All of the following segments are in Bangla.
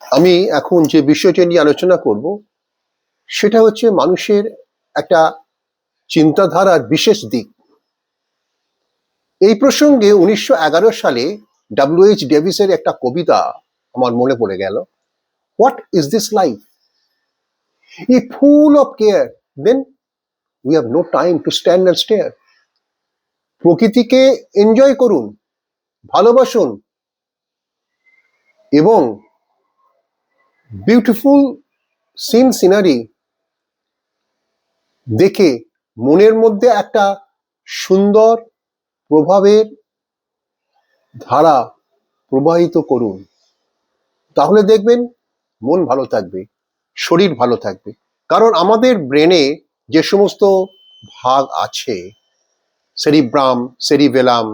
আমি এখন যে বিষয়টি নিয়ে আলোচনা করব সেটা হচ্ছে মানুষের একটা চিন্তাধারার বিশেষ দিক। এই প্রসঙ্গে 1911 সালে ডব্লিউ.এইচ. ডেভিসের একটা কবিতা আমার মনে পড়ে গেল। What is this life? If full of care, then we have no time to stand and stare. প্রকৃতিকে এনজয় করুন, ভালোবাসুন এবং বিউটিফুল সিনারি দেখে মনের মধ্যে একটা সুন্দর প্রভাবের ধারা প্রবাহিত করুন। তাহলে দেখবেন মন ভালো থাকবে, শরীর ভালো থাকবে। কারণ আমাদের ব্রেনে যে সমস্ত ভাগ আছে, সেরিব্রাম, সেরিবেলাম,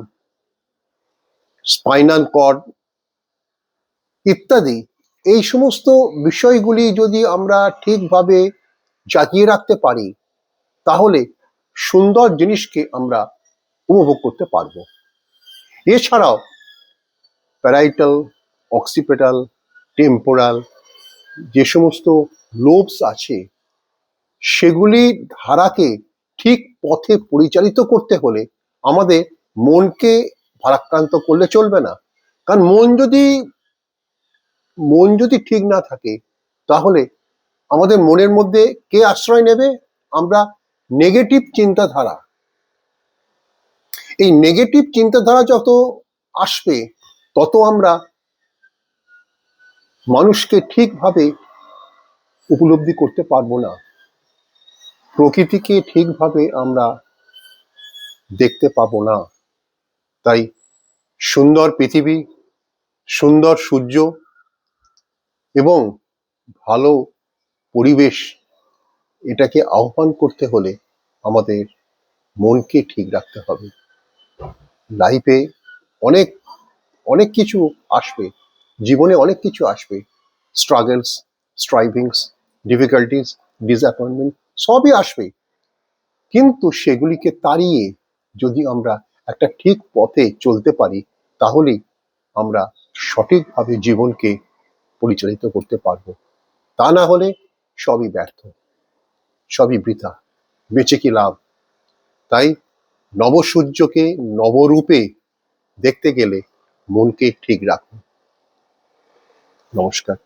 স্পাইনাল কর্ড ইত্যাদি, এই সমস্ত বিষয়গুলি যদি আমরা ঠিকভাবে জাগিয়ে রাখতে পারি তাহলে সুন্দর জিনিসকে আমরা উপভোগ করতে পারবো। এছাড়াও প্যারাইটাল, অক্সিপিটাল, টেম্পোরাল যে সমস্ত লোবস আছে সেগুলি ধারাকে ঠিক পথে পরিচালিত করতে হলে আমাদের মনকে ভারাক্রান্ত করলে চলবে না। কারণ মন যদি ঠিক না থাকে তাহলে আমাদের মনের মধ্যে কে আশ্রয় নেবে? আমরা নেগেটিভ চিন্তাধারা। এই নেগেটিভ চিন্তাধারা যত আসবে তত আমরা মানুষকে ঠিকভাবে উপলব্ধি করতে পারবো না, প্রকৃতিকে ঠিকভাবে আমরা দেখতে পাবো না। তাই সুন্দর পৃথিবী, সুন্দর সূর্য এবং ভালো পরিবেশ, এটাকে আহ্বান করতে হলে আমাদের মনকে ঠিক রাখতে হবে। লাইফে অনেক অনেক কিছু আসবে, জীবনে অনেক কিছু আসবে, স্ট্রাগলস, স্ট্রাইভিংস, ডিফিকাল্টিস, ডিসঅ্যাপয়েন্টমেন্ট সবই আসবে। কিন্তু সেগুলিকে তাড়িয়ে যদি আমরা একটা ঠিক পথে চলতে পারি তাহলেই আমরা সঠিকভাবে জীবনকে পরিচালিত করতে পারবো। তা না হলে সবই ব্যর্থ, সবই বৃথা, বেঁচে কি লাভ? তাই নবসূর্যকে নবরূপে দেখতে গেলে মনকে ঠিক রাখুন। নমস্কার।